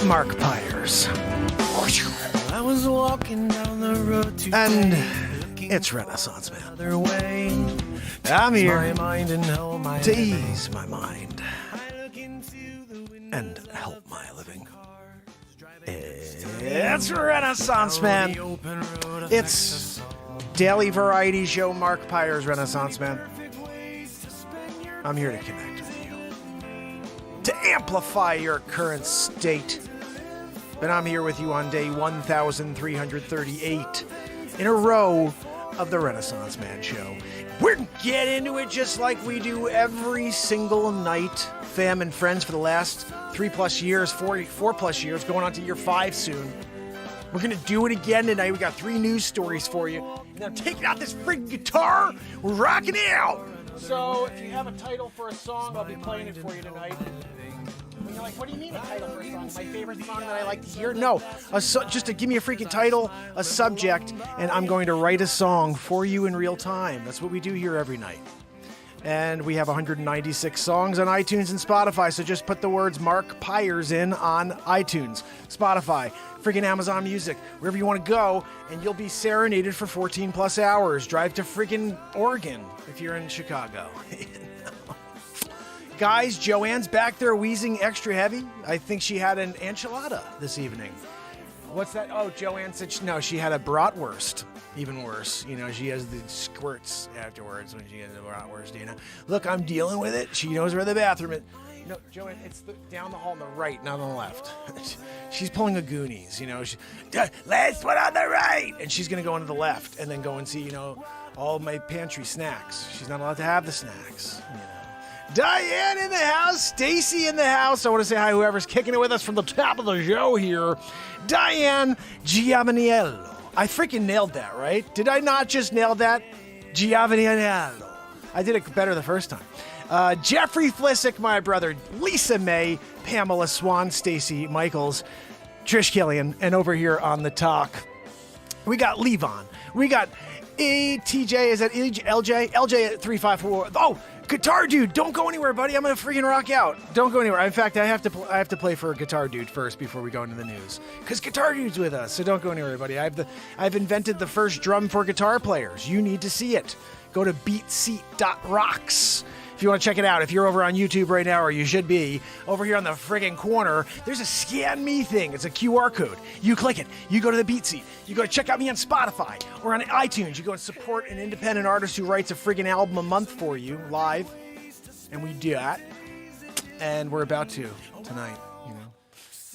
Mark Pires. I was walking down the road And it's Renaissance Man. I'm here to ease my mind and help my living. It's Renaissance Man. It's daily variety show Mark Pires Renaissance Man. I'm here to connect with you, to amplify your current state. But I'm here with you on day 1,338 in a row of the Renaissance Man show. We're gonna get into it just like we do every single night, fam and friends, for the last 3+ years, 4+ years, going on to year 5 soon. We're gonna do it again tonight. We got 3 news stories for you. And I'm taking out this freaking guitar. We're rocking it out. So if you have a title for a song, I'll be playing it for you tonight. And you're like, what do you mean a title for a song? My favorite song that I like to hear? No, just to give me a freaking title, a subject, and I'm going to write a song for you in real time. That's what we do here every night. And we have 196 songs on iTunes and Spotify, so just put the words Mark Pires in on iTunes, Spotify, freaking Amazon Music, wherever you want to go, and you'll be serenaded for 14+ hours. Drive to freaking Oregon if you're in Chicago. Guys, Joanne's back there wheezing extra heavy. I think she had an enchilada this evening. What's that? Oh, Joanne said she had a bratwurst. Even worse, she has the squirts afterwards when she has the bratwurst, Look, I'm dealing with it. She knows where the bathroom is. No, Joanne, it's down the hall on the right, not on the left. She's pulling a Goonies, last one on the right. And she's going to go into the left and then go and see, all my pantry snacks. She's not allowed to have the snacks, Diane in the house, Stacy in the house. I want to say hi whoever's kicking it with us from the top of the show here. Diane Giovaniello. I freaking nailed that, right? Did I not just nail that? Giovaniello. I did it better the first time. Jeffrey Flissick, my brother, Lisa May, Pamela Swan, Stacy Michaels, Trish Killian, and over here on the talk, we got Levon. We got TJ, is that LJ? LJ at 354. Oh, Guitar Dude, don't go anywhere, buddy. I'm gonna freaking rock out. Don't go anywhere. In fact, I have to play for Guitar Dude first before we go into the news, because Guitar Dude's with us. So don't go anywhere, buddy. I've invented the first drum for guitar players. You need to see it. Go to beatseat.rocks. If you want to check it out, if you're over on YouTube right now, or you should be, over here on the friggin' corner, there's a Scan Me thing. It's a QR code. You click it. You go to the Beat Seat. You go to check out me on Spotify or on iTunes. You go and support an independent artist who writes a friggin' album a month for you, live. And we do that. And we're about to tonight,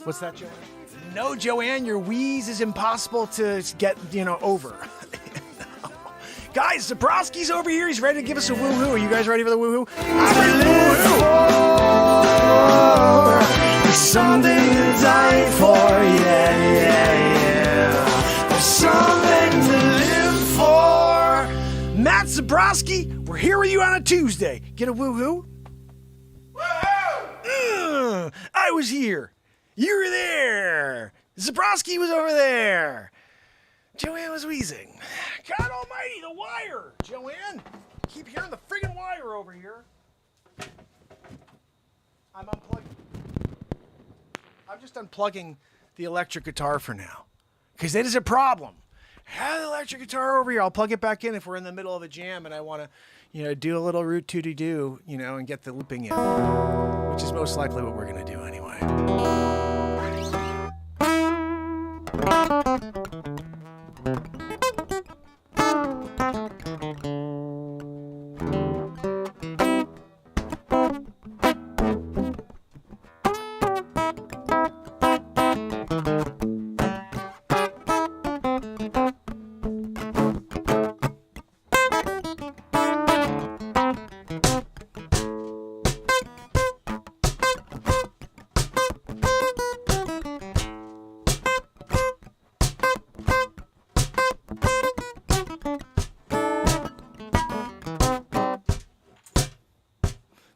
What's that, Joanne? No, Joanne, your wheeze is impossible to get, over. Guys, Zabrowski's over here. He's ready to give us a woohoo. Are you guys ready for the woohoo? I'm ready for the woohoo. There's something to die for, yeah. There's something to live for. Matt Zabrowski, we're here with you on a Tuesday. Get a woohoo? Woohoo! I was here. You were there. Zabrowski was over there. Joanne was wheezing. God almighty, the wire! Joanne! Keep hearing the friggin' wire over here. I'm just unplugging the electric guitar for now, because that is a problem. Have the electric guitar over here. I'll plug it back in if we're in the middle of a jam and I want to, do a little root tooty-doo, and get the looping in, which is most likely what we're going to do anyway.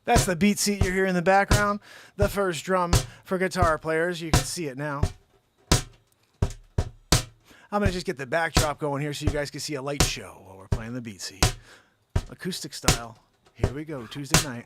That's the beat seat you hear in the background. The first drum for guitar players. You can see it now. I'm going to just get the backdrop going here so you guys can see a light show while we're playing the beat seat. Acoustic style. Here we go, Tuesday night.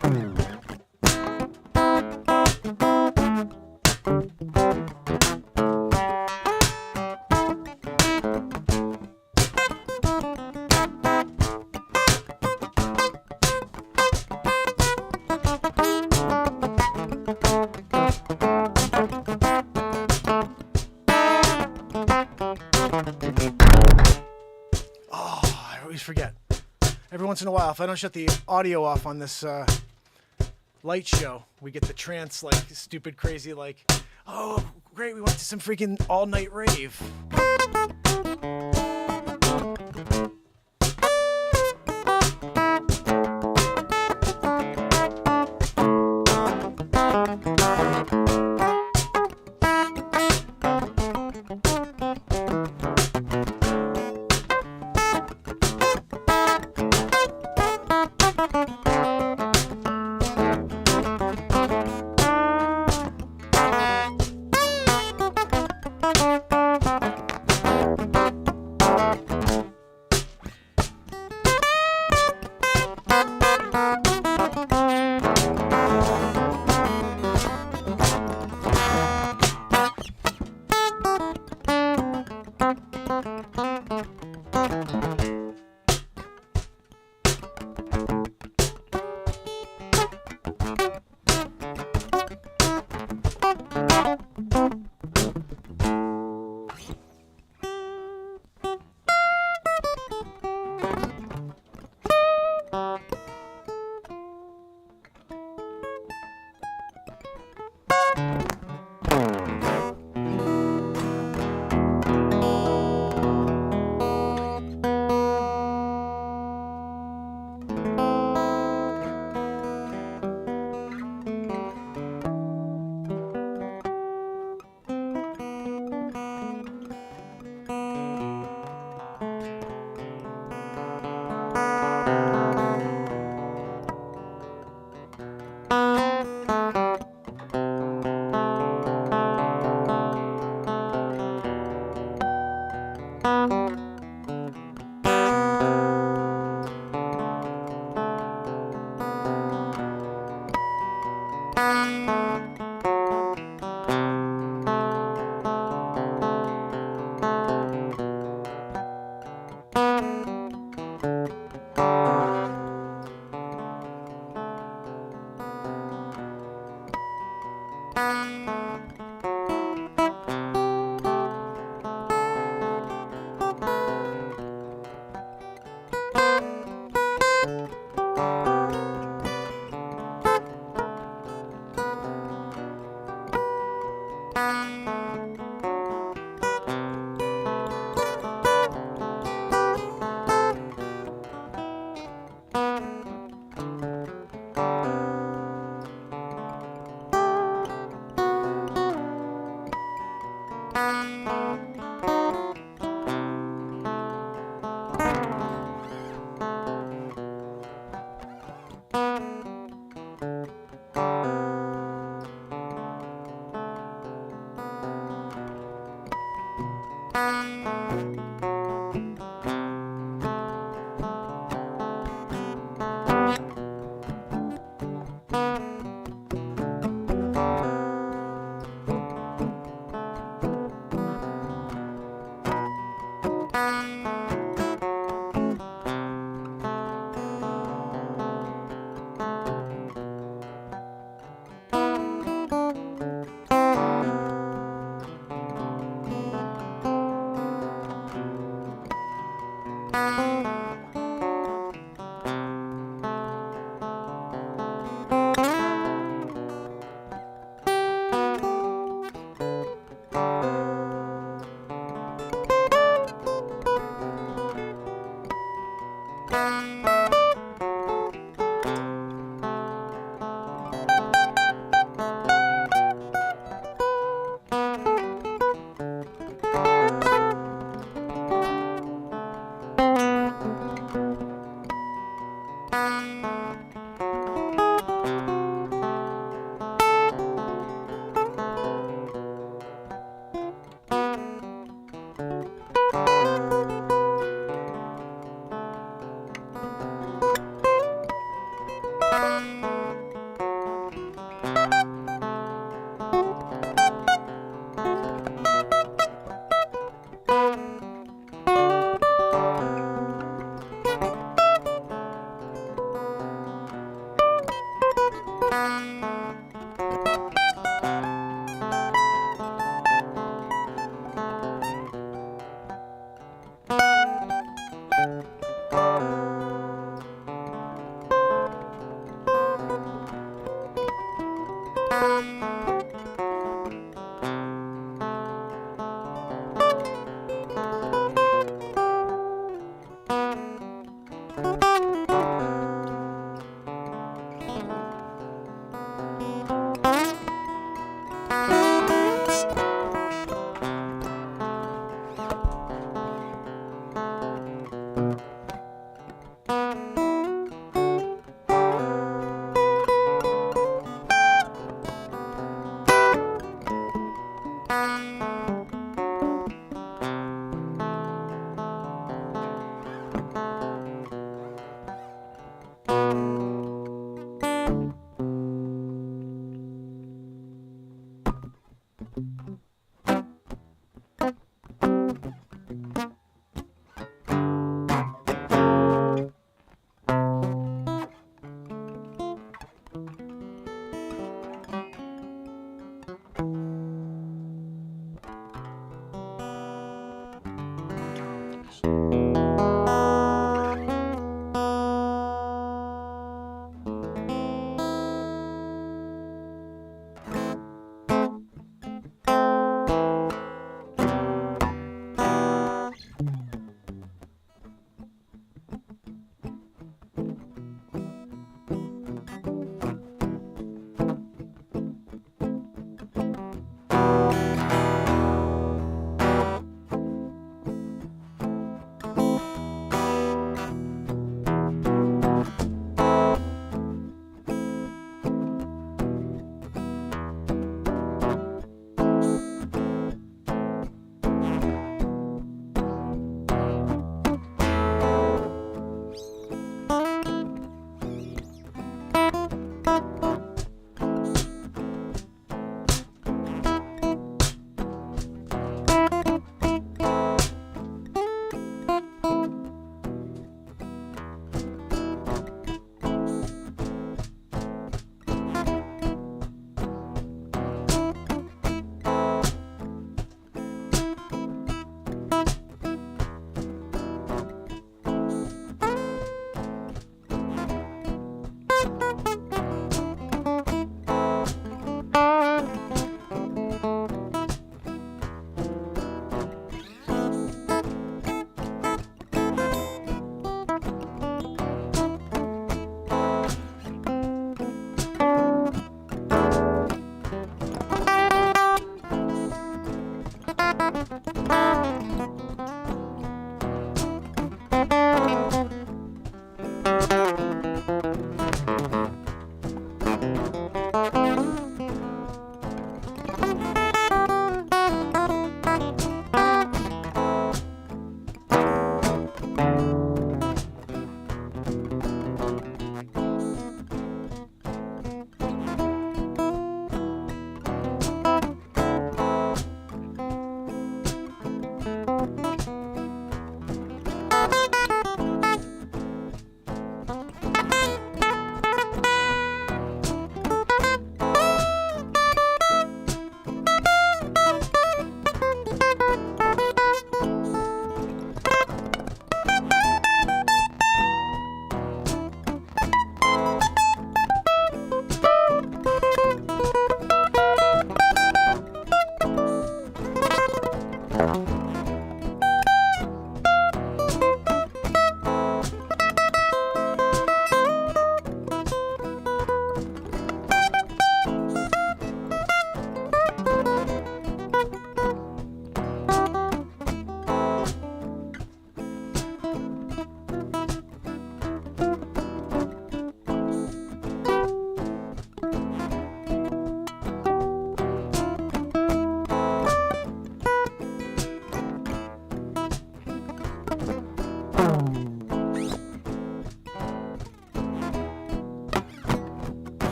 Every once in a while, if I don't shut the audio off on this light show, we get the trance, like, stupid, crazy, like, oh, great, we went to some freaking all-night rave.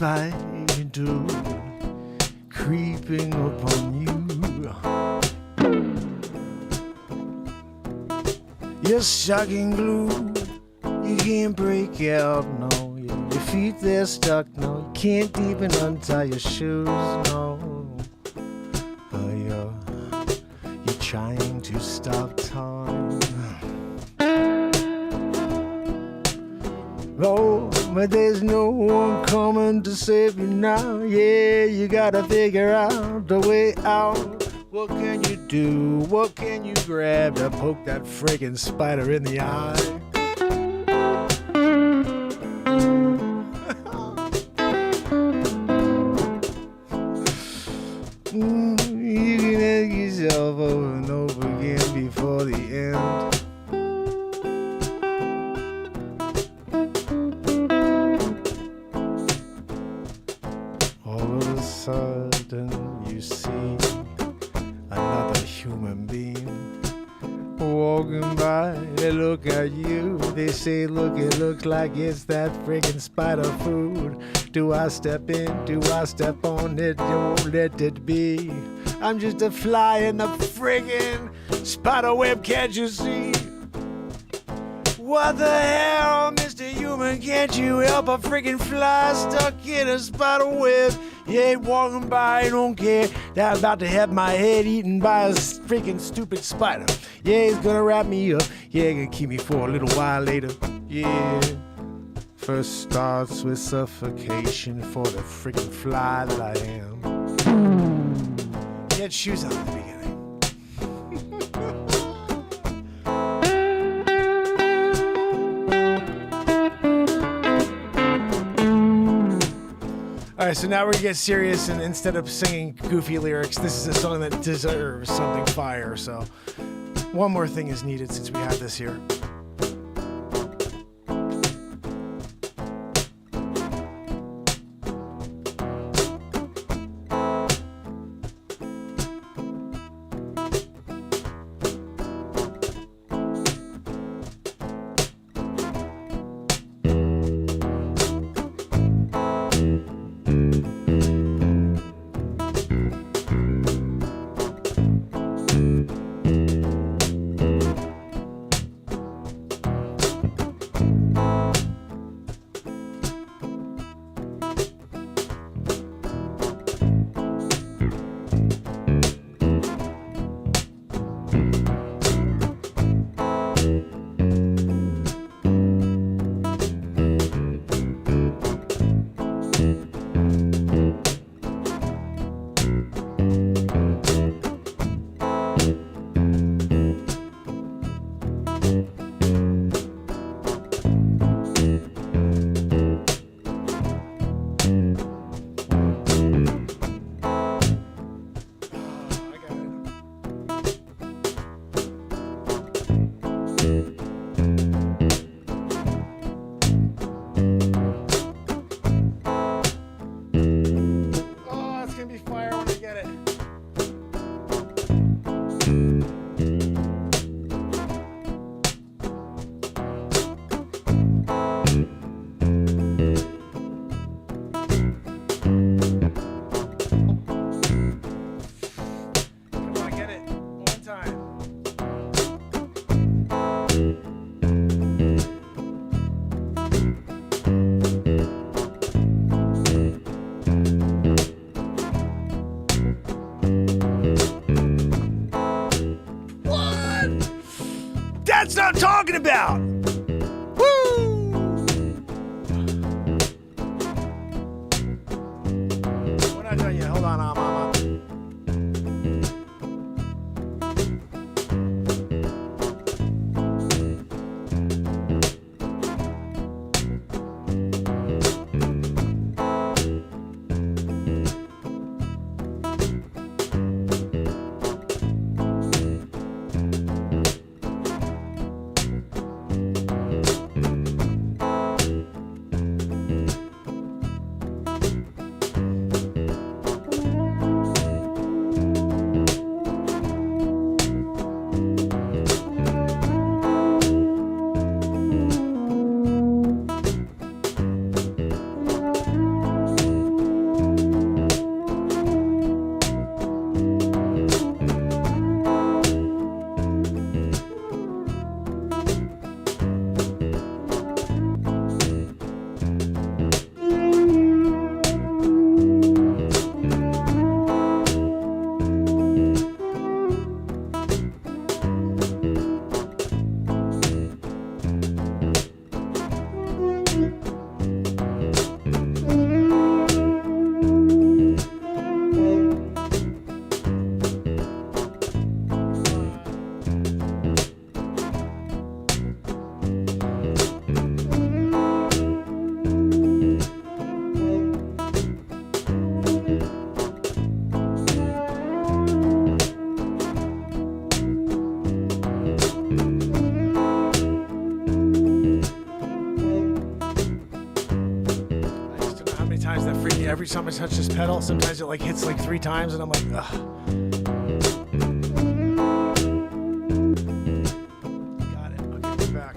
spider creeping upon you. You're shocking glue. You can't break out, no. Your feet, they're stuck, no. You can't even untie your shoes, no. Oh, you're trying to stop time. Oh, but there's no one coming to save you now. Yeah, you gotta figure out the way out. What can you do? What can you grab to poke that friggin' spider in the eye? You can ask yourself over and over again before the end. All of a sudden you see another human being walking by. They look at you, they say, look, it looks like it's that friggin' spider food. Do I step in? Do I step on it? Don't let it be. I'm just a fly in the friggin' spider web, can't you see? What the hell, Mr. Human, can't you help a friggin' fly stuck in a spider web? You ain't walking by, don't care that I'm about to have my head eaten by a freaking stupid spider. Yeah, he's gonna wrap me up. Yeah, he's gonna keep me for a little while later. Yeah. First starts with suffocation for the freaking fly that I am. Get shoes on at the beginning. All right, so now we're gonna get serious, and instead of singing goofy lyrics, this is a song that deserves something fire. So one more thing is needed since we have this here. That's what I'm talking about! Woo! We're not done yet. Hold on, mama. time I touch this pedal, sometimes it like hits like 3 times, and I'm like, ugh. Got it. Okay, we're back.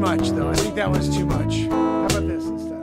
Much though. I think that was too much. How about this instead?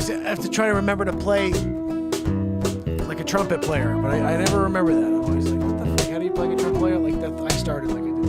I have to try to remember to play like a trumpet player, but I never remember that. I'm always like, what the fuck? How do you play like a trumpet player? Like that. I started like I did.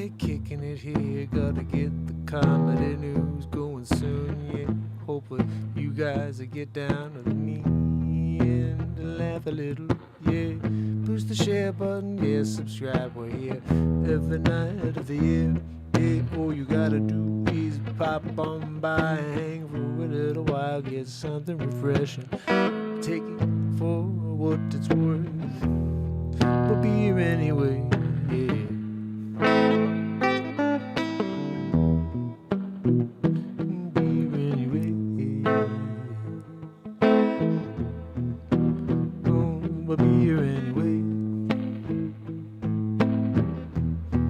yeah, kicking it here. Gotta get the comedy news going soon, yeah. Hopefully you guys will get down with me and laugh a little, yeah. Push the share button, yeah, subscribe, we're here every night of the year. Yeah, all you gotta do is pop on by, hang for a little while, get something refreshing. Take it for what it's worth. We'll be here anyway, yeah. Be here anyway, yeah. Oh, we'll be here anyway.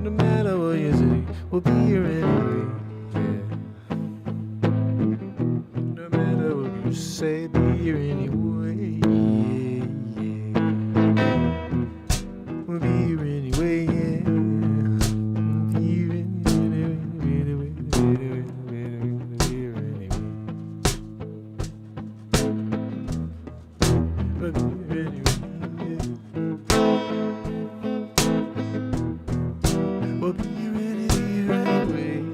No matter what you say, we'll be here anyway, yeah. No matter what you say, be here anyway, yeah, yeah. We'll be here anyway, yeah. Be here anyway, anyway, anyway, anyway, anyway. We'll be here anyway, yeah. We'll be here anyway. We'll be here anyway.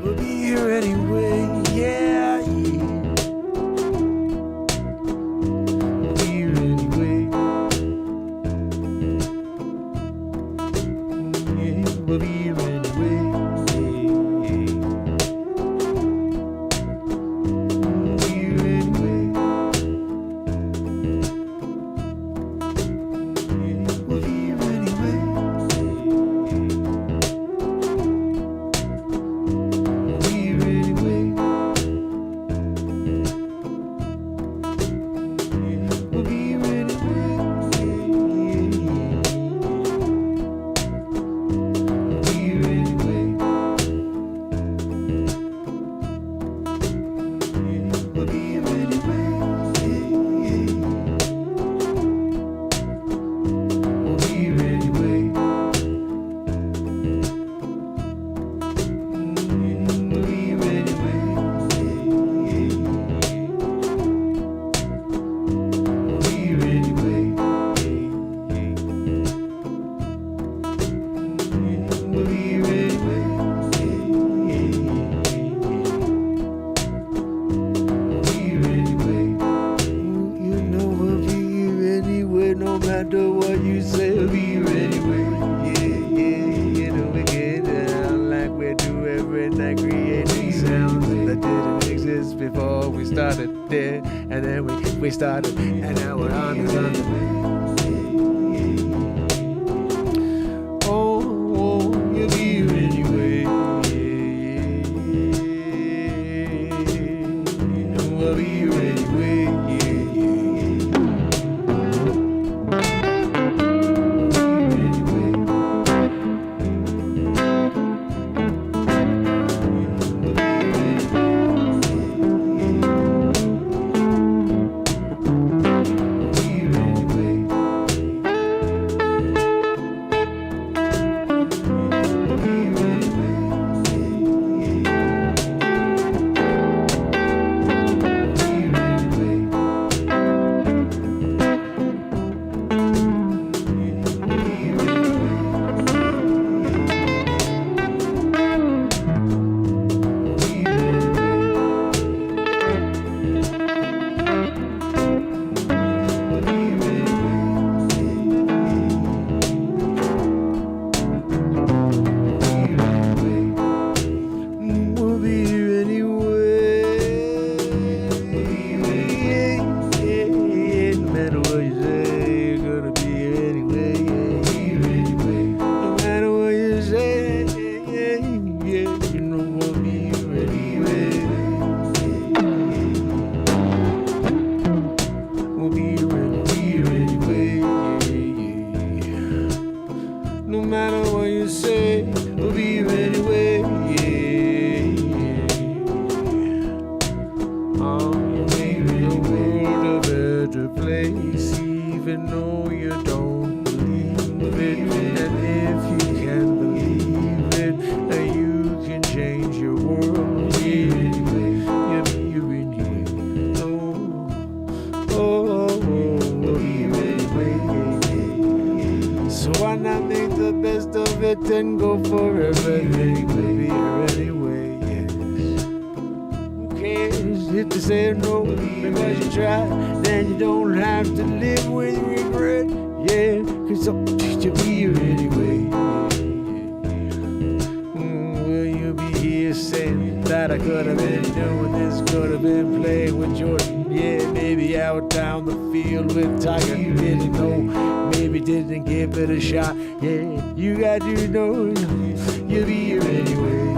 We'll be here anyway, yeah, yeah. We'll be here anyway. Yeah, we'll be here anyway, yeah, yeah. We'll be here anyway. We'll be here anyway. We'll be here anyway. We'll be here anyway. We'll be here anyway. We'll be here anyway. We'll be here anyway. We'll be here anyway. We'll be here anyway. We'll be here anyway. We'll be here anyway. You know we'll be here anyway, no matter what you say. We'll be here anyway. Yeah, yeah, you know we get down like we do every night, creating sounds that didn't exist before we started there, and then we started, and now we're on this underway. Oh, you'll be here anyway. We'll be here anyway. even though you don't believe it. And if you can believe and I make the best of it and go forever. We'll be here anyway, yes. Who cares if they say no because you try? Then you don't have to live with regret, yeah. Cause you'll be here anyway, will you be here saying that I could have been doing this, could have been playing with Jordan? Yeah, maybe out down the field with Tiger. You didn't know, maybe didn't give it a shot. Yeah, you got to know you'll be here anyway.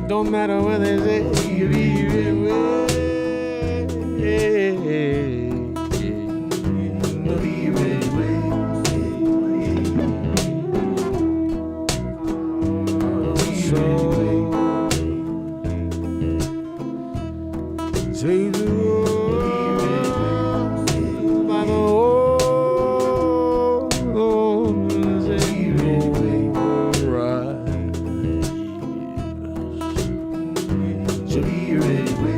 Don't matter what they say, you'll be here anyway. You'll be here anyway. So take the road by the old and right. So be here anyway.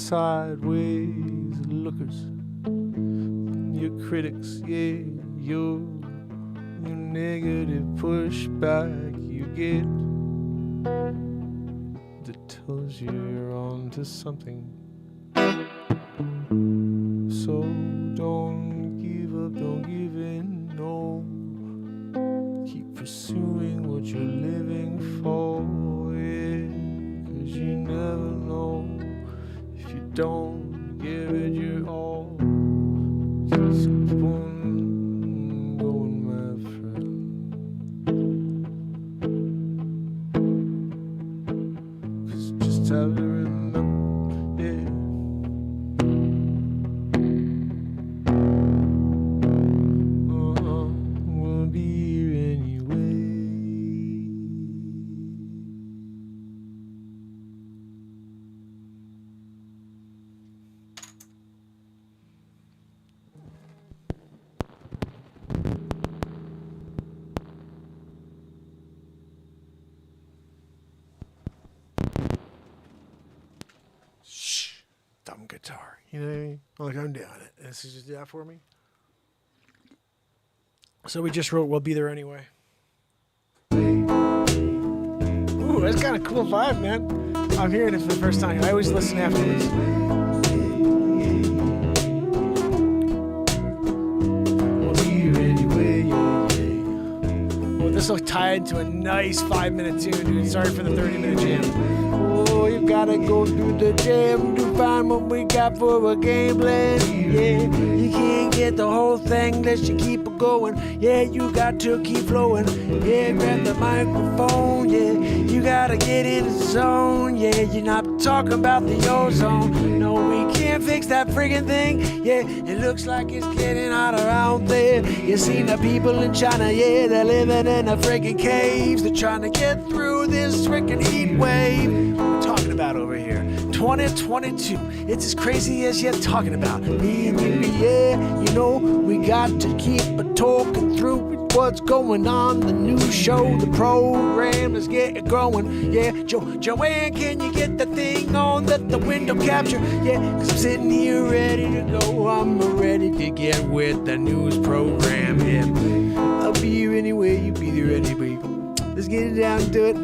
Sideways lookers, your critics, yeah, your negative pushback you get that tells you you're on to something. So don't give up, don't give in, no. Keep pursuing what you're living for, yeah, 'cause you never know. If you don't give it your all, just keep on going, my friend. 'Cause just have to remember, yeah. We'll be here anyway. Dumb guitar, you know what I mean? Like, I'm doing it. This is just do that for me. So we just wrote "We'll Be There Anyway." Ooh, that's kind of cool vibe, man. I'm hearing it for the first time. I always listen afterwards. We'll be here anyway, yeah, yeah. Well, this will tie into a nice 5-minute tune, dude. Sorry for the 30-minute jam. Oh, you gotta go to the gym to find what we got for a game plan. Yeah, you can't get the whole thing unless you keep it going. Yeah, you got to keep flowing. Yeah, grab the microphone. Yeah, you gotta get in the zone. Yeah, you're not talking about the ozone. No, we can't fix that friggin' thing. Yeah, it looks like it's getting hotter out there. You seen the people in China, yeah, they're living in the friggin' caves. They're trying to get through this friggin' heat wave. What we're talking about over here, 2022. It's as crazy as you're talking about. Me and you, yeah, you know, we got to keep talking through what's going on, the new show, the program, let's get it growing. Yeah, Joanne, can you get the thing on the window capture? Yeah, cause I'm sitting here ready to go. I'm ready to get with the news program. Yeah, I'll be here anyway, you be there anyway. Let's get it down to it.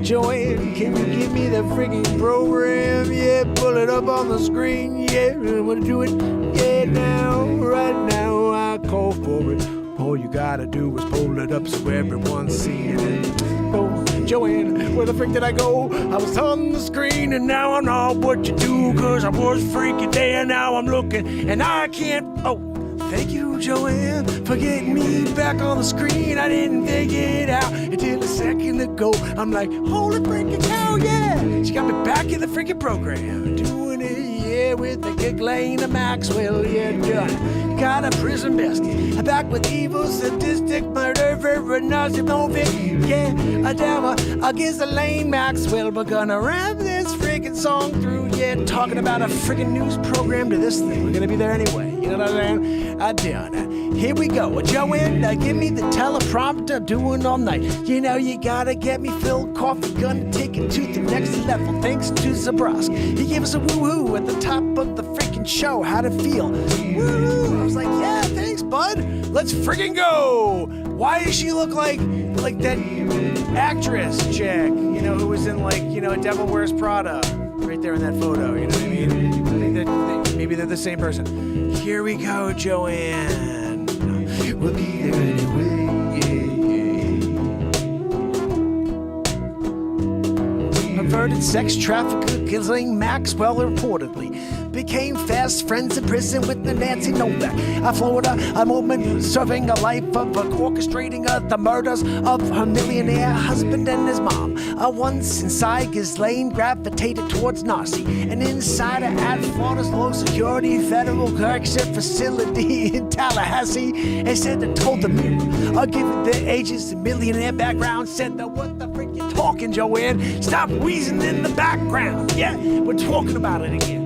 Joanne, can you give me the freaking program? Yeah, pull it up on the screen. Yeah, I wanna do it. Yeah, now, right now, I call for it. All you gotta do is pull it up so everyone's seeing it. Oh, Joanne, where the frick did I go? I was on the screen and now I'm not what you do, cause I was freaking there, now I'm looking and I can't. Oh, thank you, Joanne, for getting me back on the screen. I didn't figure it out until a second ago. I'm like, holy freaking cow, yeah! She got me back in the freaking program, doing it, yeah, with the Ghislane Maxwell, yeah, done. Got a prison Bestie, back with evil, sadistic murder for Narcy Novak, yeah, a Ghislane Maxwell. We're gonna rap this freaking song through, yeah, talking about a freaking news program to this thing. We're gonna be there anyway, you know what I'm saying? I done. Here we go. Joanne, give me the teleprompter, doing all night. You know you gotta get me filled coffee, gonna take it to the next level. Thanks to Zabrosk, he gave us a woo-hoo at the top of the freaking show. How'd it feel? Woo! I was like, yeah, thanks, bud. Let's freaking go. Why does she look like that actress chick, you know, who was in Devil Wears Prada, right there in that photo? You know what I mean? I think that maybe they're the same person. Here we go, Joanne. We'll be there anyway. Perverted sex trafficker Ghislane Maxwell reportedly became fast friends in prison with the Narcy Novak. Florida, a woman serving a life of orchestrating the murders of her millionaire husband and his mom. Once inside, Ghislane gravitated towards Narcy, an insider at Florida's low security federal correction facility in Tallahassee, and said that told the Mirror, given the ages and millionaire background, said that what the frick you talking, Joanne? Stop wheezing in the background. Yeah, we're talking about it again.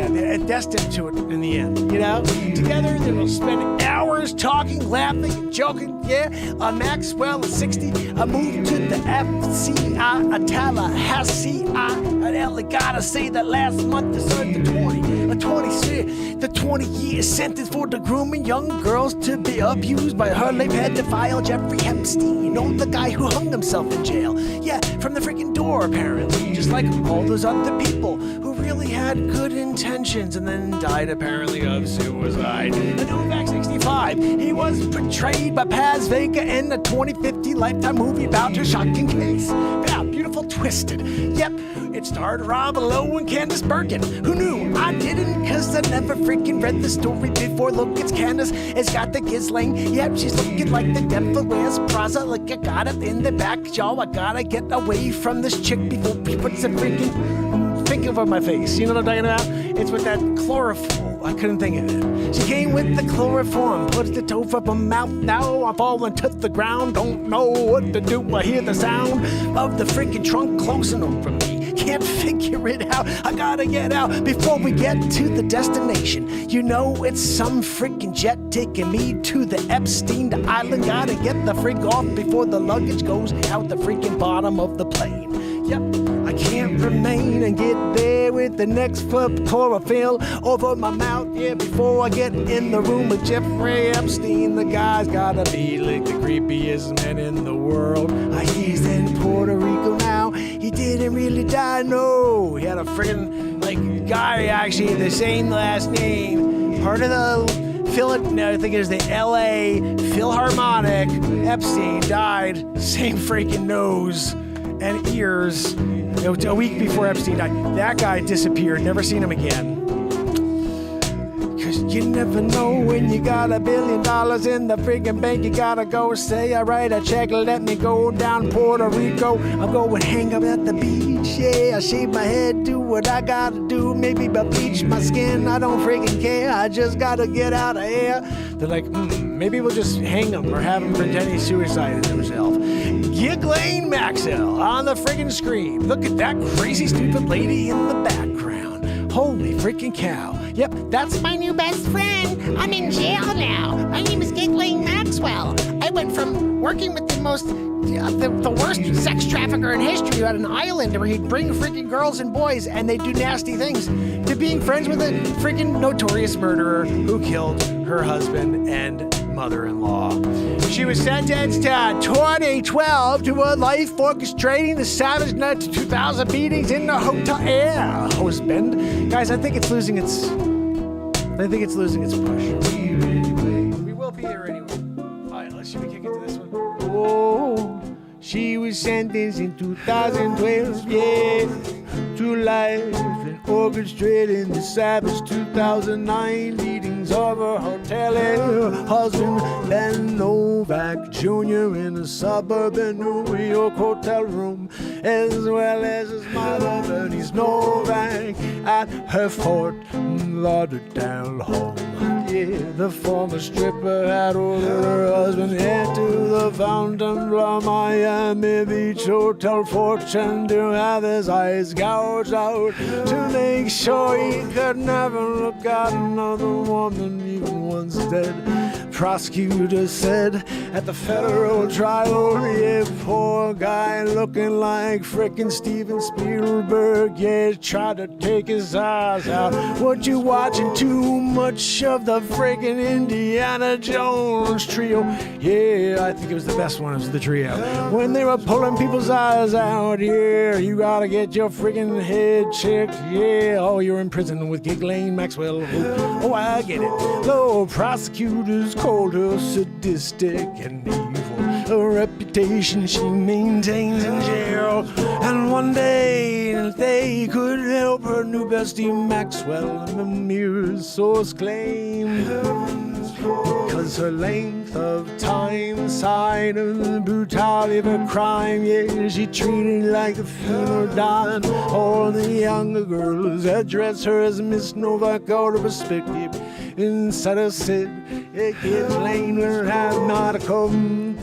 They're destined to it in the end, you know? Together, they will spend hours talking, laughing, and joking, yeah? Maxwell at 60, moved to the FCI, Tallahassee. I only gotta say that last month they served the 20-year sentence for the grooming young girls to be abused by her late pedophile Jeffrey Epstein. You know, the guy who hung himself in jail. Yeah, from the freaking door, apparently. Just like all those other people who really had good intentions and then died apparently of suicide. Novak 65, he was portrayed by Paz Vega in the 2050 Lifetime movie about her shocking case. Yeah, beautiful twisted. Yep, it starred Rob Lowe and Candice Bergen. Who knew? I didn't, cause I never freaking read the story before. Look, it's Candice, it's got the Ghislane. Yep, she's looking like the devil wears Prada. Like I got it in the back, y'all. I gotta get away from this chick before she puts a freaking thing over my face. You know what I'm talking about? It's with that chlorophyll. I couldn't think of it. She came with the chloroform, put it over my mouth. Now I'm falling to the ground. Don't know what to do. I hear the sound of the freaking trunk closing over me. Can't figure it out. I gotta get out before we get to the destination. You know, it's some freaking jet taking me to the Epstein Island. Gotta get the freak off before the luggage goes out the freaking bottom of the plane. Yep, I can't remain and get there with the next flip chlorophyll over my mouth. Yeah, before I get in the room with Jeffrey Epstein. The guy's gotta be like the creepiest man in the world. He's in Puerto Rico now. He didn't really die, no. He had a friggin' guy actually the same last name. Part of the I think it was the LA Philharmonic. Epstein died, same freaking nose and ears A week before Epstein died. That guy disappeared. Never seen him again. Cause you never know when you got $1 billion in the friggin' bank. You gotta go say, I write a check, let me go down Puerto Rico. I'm going hang out at the beach, yeah. I shave my head, do what I gotta do. Maybe bleach my skin, I don't friggin' care. I just gotta get out of here. They're like, maybe we'll just hang him or have him pretend he suicided himself. Ghislane Maxwell on the friggin' screen. Look at that crazy stupid lady in the background. Holy freaking cow. Yep, that's my new best friend. I'm in jail now. My name is Ghislane Maxwell. I went from working with the worst sex trafficker in history at an island where he'd bring freaking girls and boys and they'd do nasty things to being friends with a freaking notorious murderer who killed her husband and mother-in-law. She was sentenced to 2012 to a life orchestrating the savage nut to 2,000 beatings in the hotel husband. Guys, I think it's losing its push. We will be here anyway. All right, should we kick into this one? Oh, she was sentenced in 2012, yeah, to life and orchestrating the savage 2009 beatings of her hotel husband, Ben Novak Jr. in a suburban New York hotel room, as well as his mother, Bernice Novak, at her Fort Lauderdale home. Yeah, the former stripper had ordered her husband into the Fontainebleau Miami Beach Hotel fortune to have his eyes gouged out to make sure he could never look at another woman, even once dead. Prosecutor said at the federal trial, yeah, poor guy looking like frickin' Steven Spielberg, yeah, tried to take his eyes out. What you watching too much of the friggin' Indiana Jones trio? Yeah, I think it was the best one of the trio. When they were pulling people's eyes out, yeah, you gotta get your friggin' head checked, yeah. Oh, you're in prison with Ghislane Maxwell. Oh, I get it. Though prosecutors called her sadistic and evil, a reputation she maintains in jail. And one day they could help her new bestie Maxwell, and the mere source claimed, because her length of time aside of the brutality of her crime, yeah, she treated like a female dime. All the younger girls address her as Miss Novak out of perspective. Inside her said, yeah, Ghislane will have medical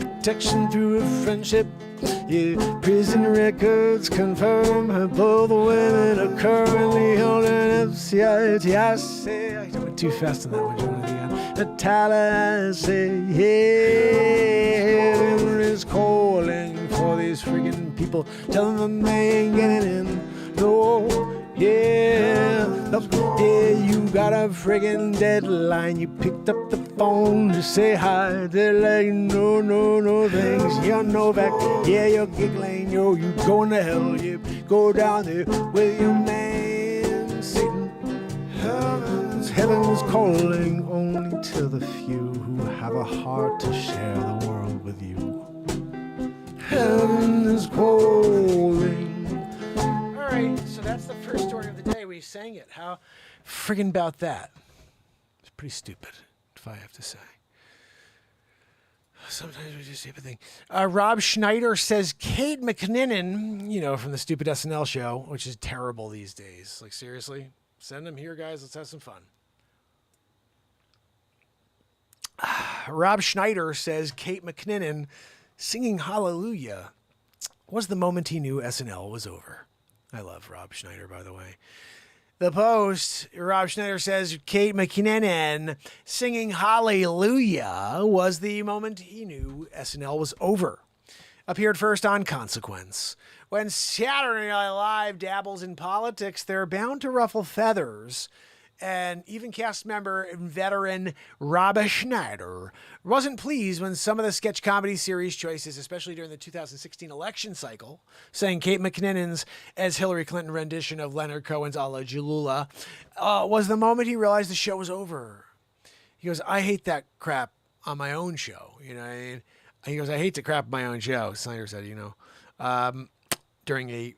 protection through her friendship. Yeah, prison records confirm her both women are currently holding FCIT. I went too fast on that one, Joanne. The Tidal say, yeah, heaven is calling for these friggin' people. Tell them they ain't getting in. No. Yeah, you got a friggin' deadline. You picked up the phone to say hi. They're like, no thanks. You're Novak, yeah, you're Ghislane, yo, you going to hell. You go down there with your man Satan. Heaven's calling only to the few who have a heart to share the world with you. Heaven is calling. All right, so that's the first story of the day. We sang it. How friggin' about that? It's pretty stupid, if I have to say. Sometimes we just say a thing. Rob Schneider says Kate McKinnon, from the stupid SNL show, which is terrible these days. Like, seriously? Send them here, guys. Let's have some fun. Rob Schneider says Kate McKinnon singing Hallelujah was the moment he knew SNL was over. I love Rob Schneider, by the way. The Post, Rob Schneider says Kate McKinnon singing Hallelujah was the moment he knew SNL was over. Appeared first on Consequence. When Saturday Night Live dabbles in politics, they're bound to ruffle feathers. And even cast member and veteran Rob Schneider wasn't pleased when some of the sketch comedy series choices, especially during the 2016 election cycle, saying Kate McKinnon's as Hillary Clinton rendition of Leonard Cohen's A La Jalula, was the moment he realized the show was over. He goes, I hate that crap on my own show. You know what I mean? He goes, I hate to crap on my own show, Snyder said, during a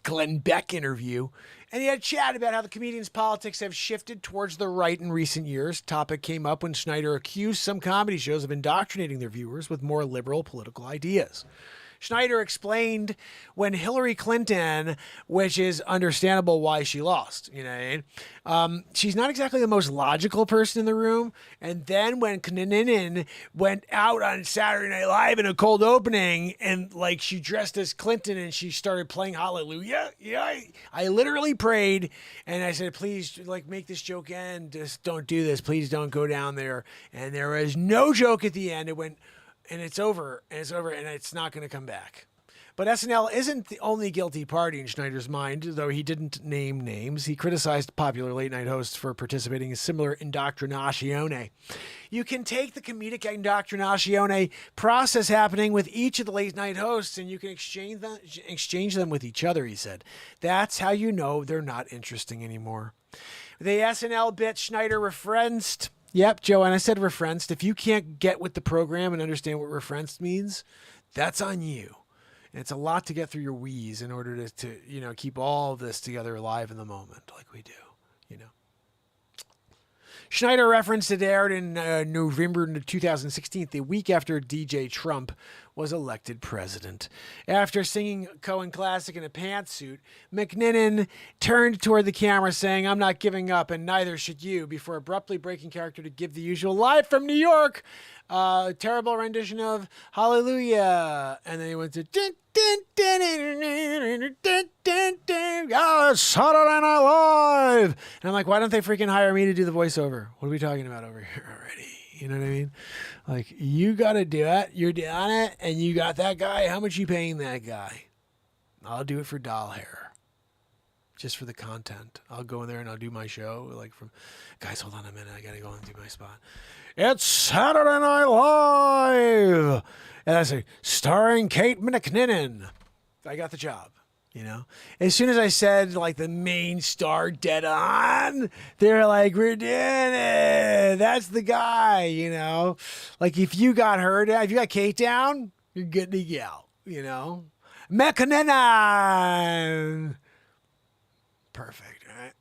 Glenn Beck interview, and he had a chat about how the comedian's politics have shifted towards the right in recent years. Topic came up when Schneider accused some comedy shows of indoctrinating their viewers with more liberal political ideas. Schneider explained when Hillary Clinton, which is understandable why she lost, you know what I mean? She's not exactly the most logical person in the room. And then when Kninin went out on Saturday Night Live in a cold opening and like she dressed as Clinton and she started playing Hallelujah, I literally prayed and I said, please, like, make this joke end. Just don't do this. Please don't go down there. And there was no joke at the end. It went... and it's over, and it's not going to come back. But SNL isn't the only guilty party in Schneider's mind, though he didn't name names. He criticized popular late-night hosts for participating in similar indoctrinazione. You can take the comedic indoctrinazione process happening with each of the late-night hosts, and you can exchange them with each other, he said. That's how you know they're not interesting anymore. The SNL bit Schneider referenced... Yep, Joanne, I said referenced. If you can't get with the program and understand what referenced means, that's on you. And it's a lot to get through your wheeze in order to keep all of this together alive in the moment like we do, Schneider referenced it aired in November 2016, the week after DJ Trump was elected president. After singing Cohen Classic in a pantsuit, McNinnon turned toward the camera saying, "I'm not giving up and neither should you," before abruptly breaking character to give the usual live from New York, terrible rendition of Hallelujah. And then he went to Saturday Night Live. And I'm like, why don't they freaking hire me to do the voiceover? What are we talking about over here already? You know what I mean? Like, you got to do it. You're doing it. And you got that guy. How much you paying that guy? I'll do it for doll hair. Just for the content. I'll go in there and I'll do my show. Guys, hold on a minute. I got to go and do my spot. It's Saturday Night Live. And I say, starring Kate McKinnon. I got the job. As soon as I said the main star dead on, they're like, we're doing it. That's the guy, if you got her down, if you got Kate down, you're good to go, McKinnon. Perfect, right?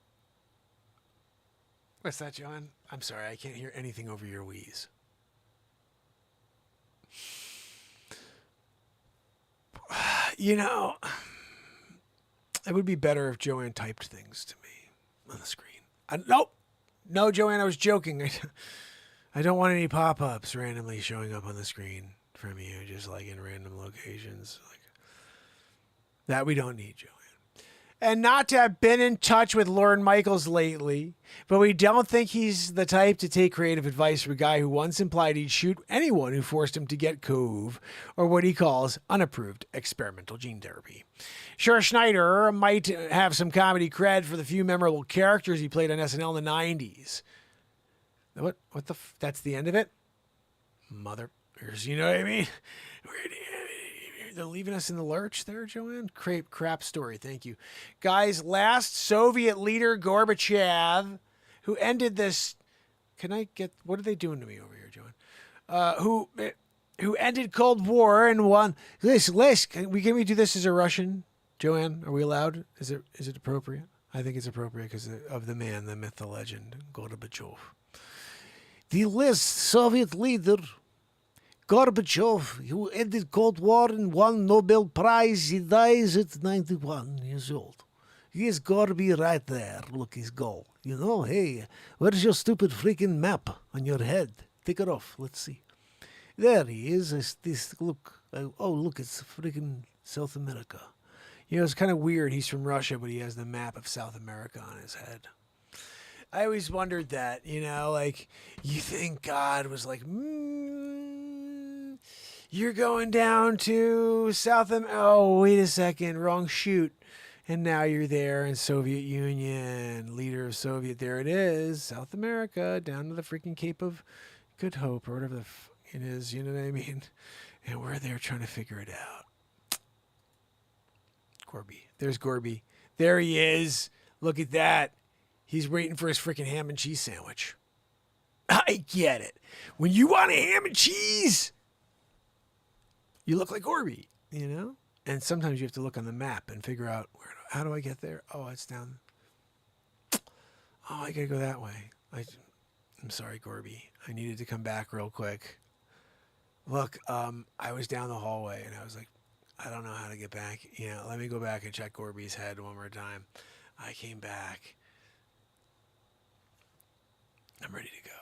What's that, Joanne? I'm sorry, I can't hear anything over your wheeze. It would be better if Joanne typed things to me on the screen. No, Joanne, I was joking. I don't want any pop-ups randomly showing up on the screen from you, just in random locations. That we don't need, Joanne. And not to have been in touch with Lorne Michaels lately, but we don't think he's the type to take creative advice from a guy who once implied he'd shoot anyone who forced him to get COV, or what he calls unapproved experimental gene therapy. Sure, Schneider might have some comedy cred for the few memorable characters he played on SNL in the 90s. What that's the end of it? Motherfuckers, you know what I mean? They're leaving us in the lurch there, Joanne. Crap story. Thank you. Guys, last Soviet leader Gorbachev, who ended this... What are they doing to me over here, Joanne? Who ended Cold War and won... Can we do this as a Russian? Joanne, are we allowed? Is it appropriate? I think it's appropriate because of the man, the myth, the legend, Gorbachev. The last Soviet leader... Gorbachev, who ended Cold War and won Nobel Prize, he dies at 91 years old. He's Gorby right there. Look, his goal. Hey, where's your stupid freaking map on your head? Take it off. Let's see. There he is. Look, it's freaking South America. It's kind of weird. He's from Russia, but he has the map of South America on his head. I always wondered that, you think God was like, you're going down to South America. Oh, wait a second. Wrong shoot. And now you're there in Soviet Union, leader of Soviet. There it is. South America, down to the freaking Cape of Good Hope or whatever it is. You know what I mean? And we're there trying to figure it out. Gorby. There's Gorby. There he is. Look at that. He's waiting for his freaking ham and cheese sandwich. I get it. When you want a ham and cheese... you look like Gorby, And sometimes you have to look on the map and figure out, how do I get there? Oh, it's down. Oh, I got to go that way. I'm sorry, Gorby. I needed to come back real quick. Look, I was down the hallway, and I was like, I don't know how to get back. Let me go back and check Gorby's head one more time. I came back. I'm ready to go.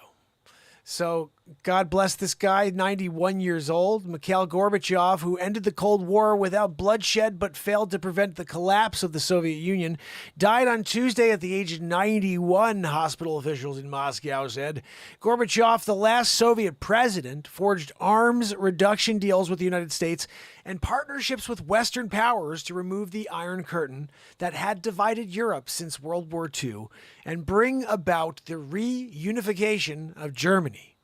So God bless this guy, 91 years old, Mikhail Gorbachev, who ended the Cold War without bloodshed but failed to prevent the collapse of the Soviet Union, died on Tuesday at the age of 91, hospital officials in Moscow said. Gorbachev, the last Soviet president, forged arms reduction deals with the United States and partnerships with Western powers to remove the Iron Curtain that had divided Europe since World War II and bring about the reunification of Germany.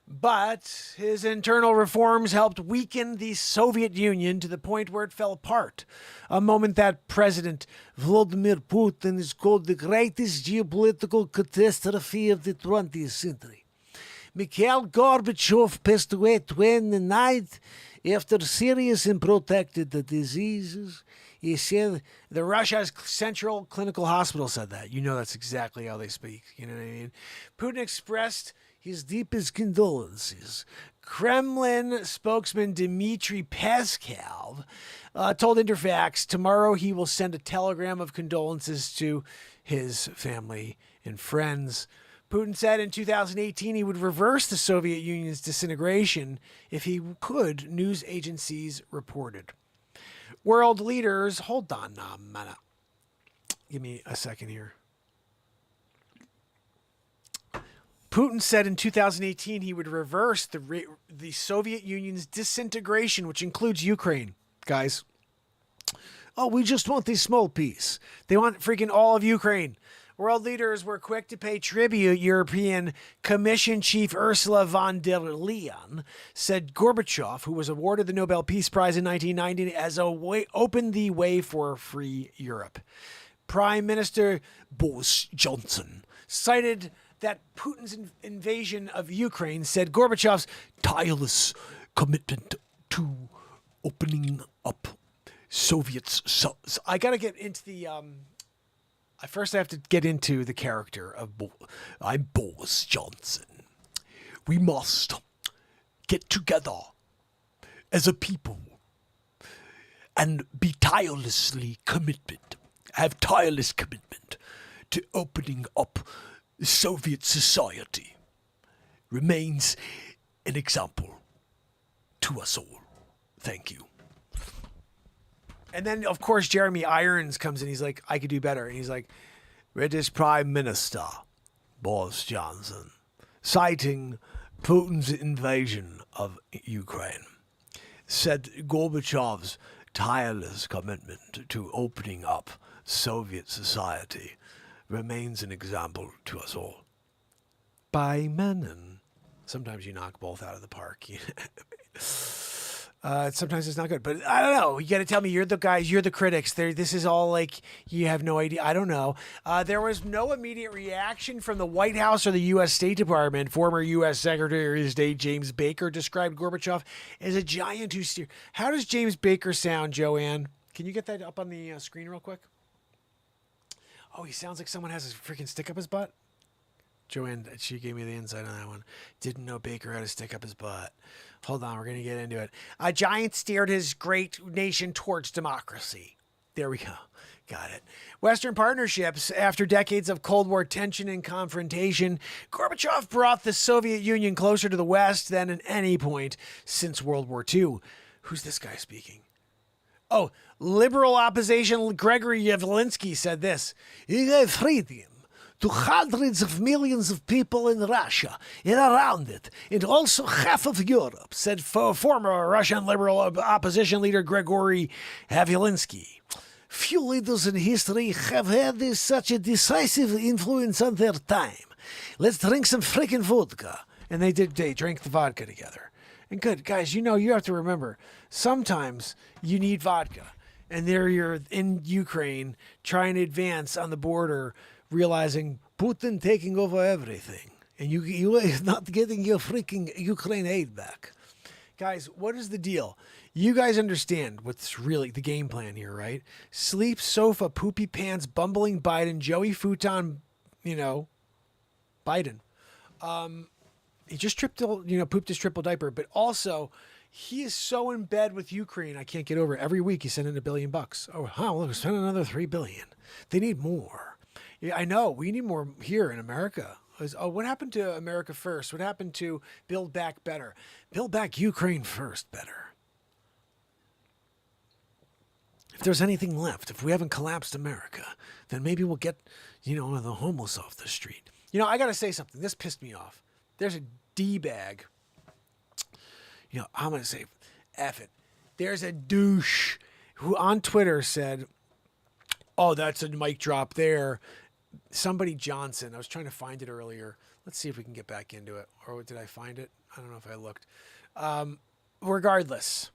But his internal reforms helped weaken the Soviet Union to the point where it fell apart, a moment that President Vladimir Putin is called the greatest geopolitical catastrophe of the 20th century. Mikhail Gorbachev passed away 29th after serious and protracted diseases. He said, the Russia's Central Clinical Hospital said that. That's exactly how they speak. You know what I mean? Putin expressed his deepest condolences. Kremlin spokesman Dmitry Peskov told Interfax tomorrow he will send a telegram of condolences to his family and friends. Putin said in 2018 he would reverse the Soviet Union's disintegration if he could, news agencies reported. World leaders, hold on a minute. Give me a second here. Putin said in 2018 he would reverse the Soviet Union's disintegration, which includes Ukraine, guys. Oh, we just want this small piece. They want freaking all of Ukraine. World leaders were quick to pay tribute. European Commission Chief Ursula von der Leyen said Gorbachev, who was awarded the Nobel Peace Prize in 1990, opened the way for a free Europe. Prime Minister Boris Johnson cited that Putin's invasion of Ukraine said Gorbachev's tireless commitment to opening up Soviets. So I got to get into the... First, I have to get into the character of I'm Boris Johnson. We must get together as a people and be have tireless commitment to opening up Soviet society. Remains an example to us all. Thank you. And then, of course, Jeremy Irons comes in. He's like, I could do better. And he's like, British Prime Minister Boris Johnson, citing Putin's invasion of Ukraine, said Gorbachev's tireless commitment to opening up Soviet society remains an example to us all. By Menon. Sometimes you knock both out of the park. Sometimes it's not good, but I don't know. You got to tell me, you're the guys, you're the critics. This is all like, you have no idea. I don't know. There was no immediate reaction from the White House or the U.S. State Department. Former U.S. Secretary of State James Baker described Gorbachev as a giant who steered. How does James Baker sound, Joanne? Can you get that up on the screen real quick? Oh, he sounds like someone has a freaking stick up his butt. Joanne, she gave me the insight on that one. Didn't know Baker had a stick up his butt. Hold on, we're going to get into it. A giant steered his great nation towards democracy. There we go. Got it. Western partnerships. After decades of Cold War tension and confrontation, Gorbachev brought the Soviet Union closer to the West than at any point since World War II. Who's this guy speaking? Oh, liberal opposition Gregory Yavlinsky said this. "You gave freedom to hundreds of millions of people in Russia and around it, and also half of Europe," said former Russian liberal opposition leader Gregory Yavlinsky. "Few leaders in history have had such a decisive influence on their time. Let's drink some freaking vodka." And they drank the vodka together. And good, guys, you have to remember, sometimes you need vodka. And there you're in Ukraine trying to advance on the border, realizing Putin taking over everything, and you not getting your freaking Ukraine aid back. Guys, what is the deal? You guys understand what's really the game plan here, right? Sleep, sofa, poopy pants, bumbling Biden, Joey Futon, Biden. He just pooped his triple diaper, but also he is so in bed with Ukraine. I can't get over it. Every week he's sending $1 billion. Oh, well, spend another $3 billion. They need more. Yeah, I know. We need more here in America. What happened to America First? What happened to Build Back Better? Build Back Ukraine First better. If there's anything left, if we haven't collapsed America, then maybe we'll get, the homeless off the street. I got to say something. This pissed me off. There's a D-bag. I'm going to say, F it. There's a douche who on Twitter said, oh, that's a mic drop there. Somebody Johnson. I was trying to find it earlier. Let's see if we can get back into it. Or did I find it? I don't know if I looked. Regardless,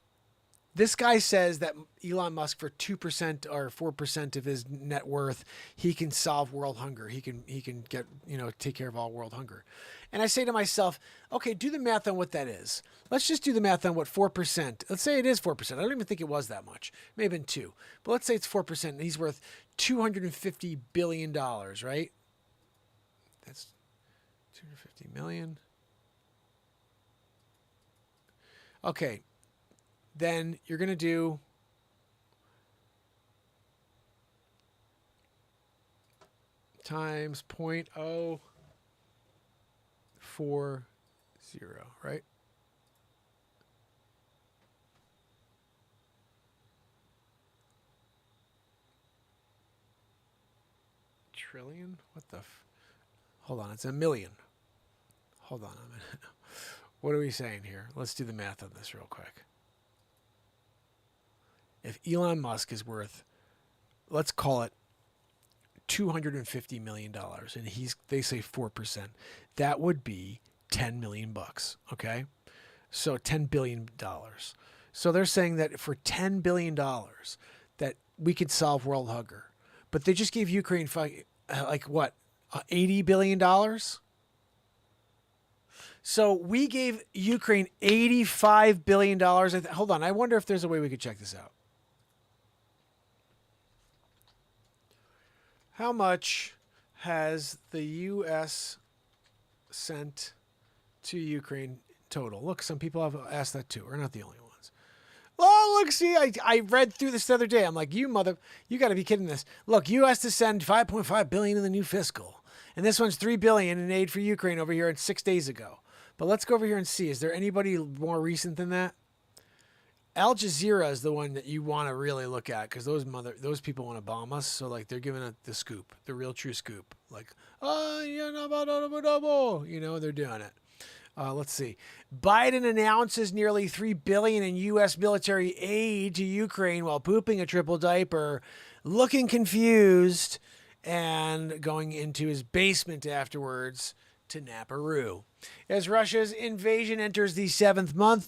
this guy says that Elon Musk, for 2% or 4% of his net worth, he can solve world hunger. He can get, take care of all world hunger. And I say to myself, okay, do the math on what that is. Let's just do the math on what 4%. Let's say it is 4%. I don't even think it was that much. It may have been 2. But let's say it's 4% and he's worth $250 billion, right? That's $250 million. Okay. Then you're going to do times 0.040, right? Trillion? What the hold on, it's a million. Hold on a minute. What are we saying here? Let's do the math on this real quick. If Elon Musk is worth, let's call it $250 million, and they say 4%, that would be $10 million, okay? So $10 billion. So they're saying that for $10 billion that we could solve world hunger. But they just gave Ukraine $80 billion? So we gave Ukraine $85 billion. Hold on, I wonder if there's a way we could check this out. How much has the U.S. sent to Ukraine total? Look, some people have asked that too. We're not the only ones. Oh, look, see, I read through this the other day. I'm like, you got to be kidding this. Look, U.S. to send $5.5 billion in the new fiscal. And this one's $3 billion in aid for Ukraine over here 6 days ago. But let's go over here and see. Is there anybody more recent than that? Al Jazeera is the one that you want to really look at because those people want to bomb us. So they're giving it the scoop, the real true scoop. They're doing it. Let's see. Biden announces nearly $3 billion in U.S. military aid to Ukraine while pooping a triple diaper, looking confused, and going into his basement afterwards to Naparoo. As Russia's invasion enters the 7th month,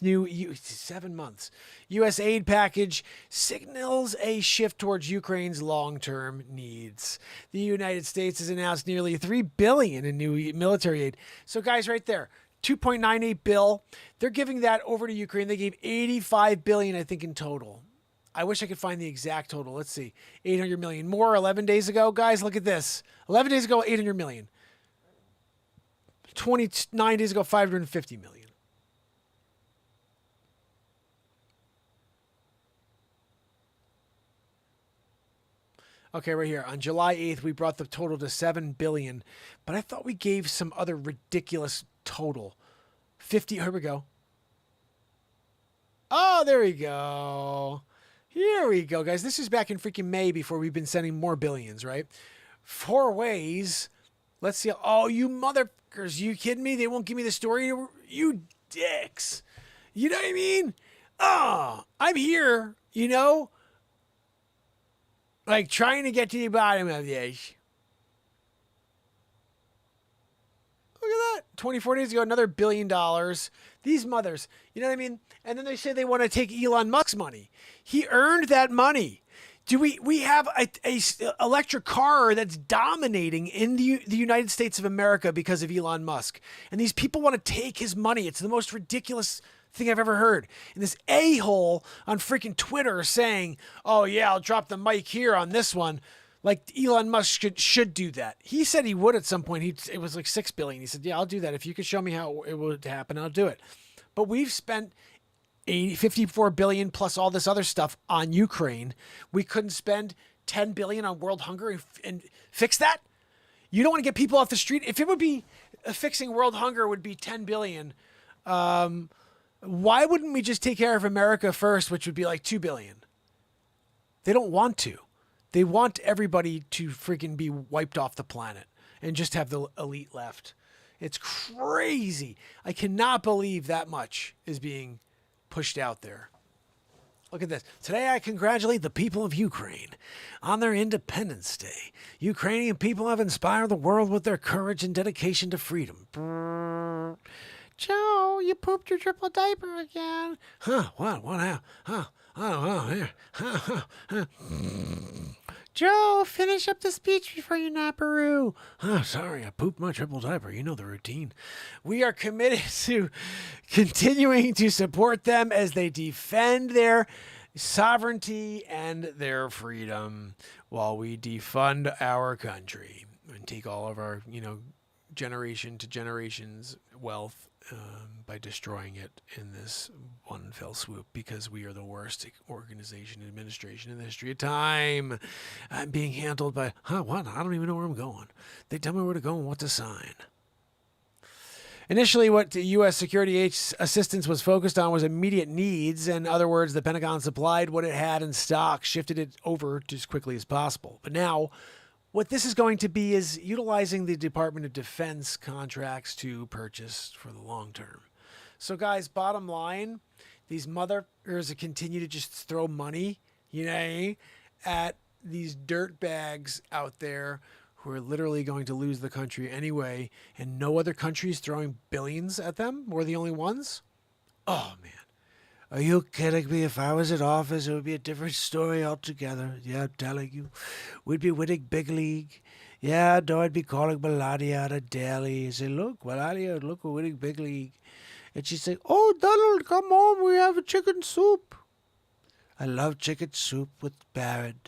7 months, U.S. aid package signals a shift towards Ukraine's long-term needs. The United States has announced nearly $3 billion in new military aid. So guys, right there, $2.98 billion. They're giving that over to Ukraine. They gave $85 billion, I think, in total. I wish I could find the exact total. Let's see. $800 million. More 11 days ago. Guys, look at this. 11 days ago, $800 million. 29 days ago, $550 million. Okay, right here. On July 8th, we brought the total to $7 billion, but I thought we gave some other ridiculous total. Here we go. Oh, there we go. Here we go, guys. This is back in freaking May before we've been sending more billions, right? 4 ways. Let's see. Oh, you motherfuckers. You kidding me? They won't give me the story? You dicks. You know what I mean? Oh, I'm here, trying to get to the bottom of this. Look at that. 24 days ago, another $1 billion. These mothers, you know what I mean? And then they say they want to take Elon Musk's money. He earned that money. Do we have a electric car that's dominating in the United States of America because of Elon Musk? And these people want to take his money. It's the most ridiculous thing I've ever heard. And this a-hole on freaking Twitter saying, oh yeah, I'll drop the mic here on this one. Like Elon Musk should do that. He said he would at some point. It was like $6 billion. He said, yeah, I'll do that. If you could show me how it would happen, I'll do it. But we've spent 54 billion plus all this other stuff on Ukraine. We couldn't spend 10 billion on world hunger and fix that. You don't want to get people off the street. If it would be fixing world hunger would be 10 billion. Why wouldn't we just take care of America first, which would be like 2 billion? They don't want to. They want everybody to freaking be wiped off the planet and just have the elite left. It's crazy. I cannot believe that much is being pushed out there. Look at this. Today I congratulate the people of Ukraine on their Independence Day. Ukrainian people have inspired the world with their courage and dedication to freedom. Joe, you pooped your triple diaper again. Huh? What? What happened? Huh? I don't know. Here. Huh. Joe, finish up the speech before you naparoo. Oh, sorry, I pooped my triple diaper. You know the routine. We are committed to continuing to support them as they defend their sovereignty and their freedom while we defund our country and take all of our, generation to generations wealth by destroying it in this one fell swoop, because we are the worst organization and administration in the history of time. I'm being handled by, what? I don't even know where I'm going. They tell me where to go and what to sign. Initially, what the U.S. security assistance was focused on was immediate needs. In other words, the Pentagon supplied what it had in stock, shifted it over as quickly as possible. But now, what this is going to be is utilizing the Department of Defense contracts to purchase for the long term. So, guys, bottom line, these motherfuckers continue to just throw money, at these dirt bags out there who are literally going to lose the country anyway, and no other country is throwing billions at them. We're the only ones. Oh, man. Are you kidding me? If I was in office, it would be a different story altogether. Yeah, I'm telling you. We'd be winning big league. Yeah, no, I'd be calling Melania out of Delhi and say, look, Melania, look, we're winning big league. And she'd say, oh, Donald, come home. We have a chicken soup. I love chicken soup with Barron.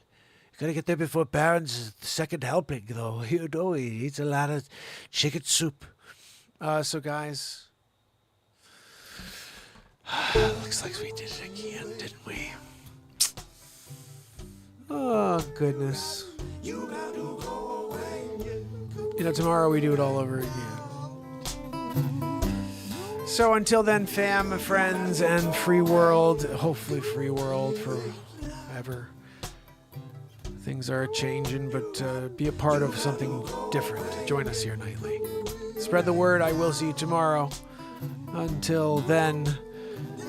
You got to get there before Barron's second helping, though. He eats a lot of chicken soup. So, guys... looks like we did it again, didn't we? Oh, goodness. Tomorrow we do it all over again. So until then, fam, friends, and free world, hopefully free world forever. Things are changing, but be a part of something different. Join us here nightly. Spread the word. I will see you tomorrow. Until then...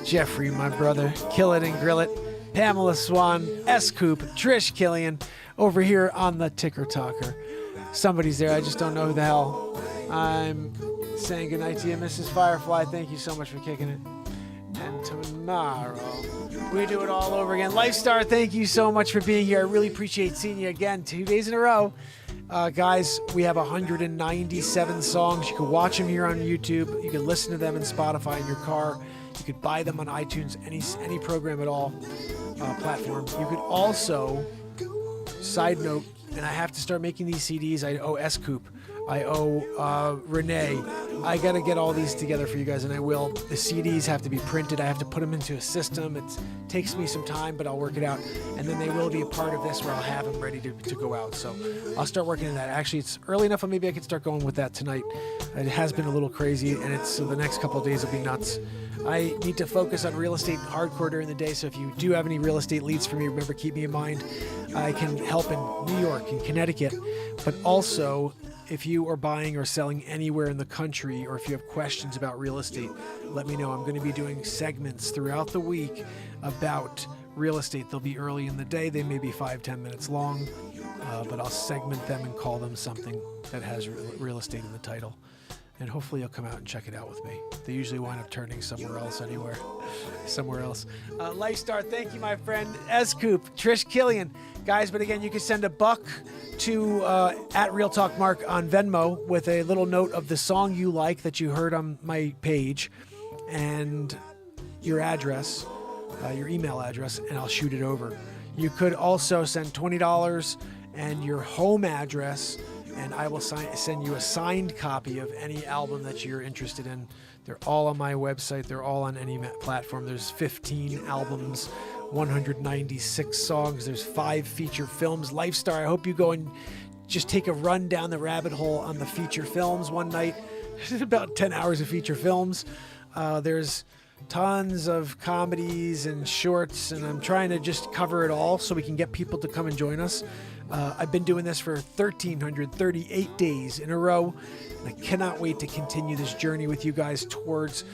Jeffrey, my brother, Kill It and Grill It, Pamela Swan, S-Coop, Trish Killian, over here on the Ticker Talker. Somebody's there, I just don't know who the hell. I'm saying goodnight to you, Mrs. Firefly. Thank you so much for kicking it. And tomorrow, we do it all over again. Lifestar, thank you so much for being here. I really appreciate seeing you again 2 days in a row. Guys, we have 197 songs. You can watch them here on YouTube. You can listen to them in Spotify in your car. You could buy them on iTunes, any program at all, platform. You could also, side note, and I have to start making these CDs. I owe S-Coop. I owe Renee. I got to get all these together for you guys, and I will. The CDs have to be printed. I have to put them into a system. It takes me some time, but I'll work it out. And then they will be a part of this where I'll have them ready to go out. So I'll start working on that. Actually, it's early enough, and maybe I can start going with that tonight. It has been a little crazy, and so the next couple of days will be nuts. I need to focus on real estate hardcore during the day, so if you do have any real estate leads for me, remember, keep me in mind. I can help in New York and Connecticut, but also if you are buying or selling anywhere in the country, or if you have questions about real estate, let me know. I'm going to be doing segments throughout the week about real estate. They'll be early in the day. They may be 5-10 minutes long, but I'll segment them and call them something that has real estate in the title. And hopefully you'll come out and check it out with me. They usually wind up turning somewhere else. Lifestar, thank you, my friend. S-Coop, Trish Killian. Guys, but again, you can send $1 to at Real Talk Mark on Venmo with a little note of the song you like that you heard on my page. And your address, your email address, and I'll shoot it over. You could also send $20 and your home address, and I will send you a signed copy of any album that you're interested in. They're all on my website. They're all on any platform. There's 15 albums, 196 songs. There's 5 feature films. Lifestar, I hope you go and just take a run down the rabbit hole on the feature films one night. About 10 hours of feature films. There's tons of comedies and shorts, and I'm trying to just cover it all so we can get people to come and join us. I've been doing this for 1,338 days in a row, and I cannot wait to continue this journey with you guys towards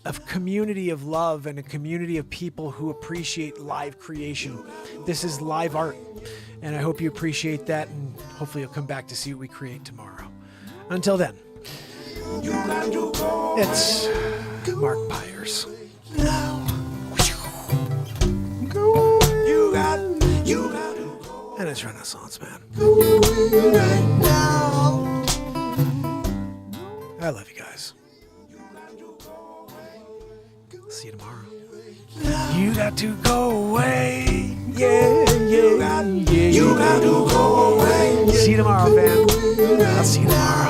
a community of love and a community of people who appreciate live creation. This is live art, and I hope you appreciate that, and hopefully you'll come back to see what we create tomorrow. Until then, it's Mark Pires. And it's Renaissance Man. I love you guys. See you tomorrow. You got to go away. Yeah, yeah, yeah. You got to go away. See you tomorrow, fam. I'll see you tomorrow.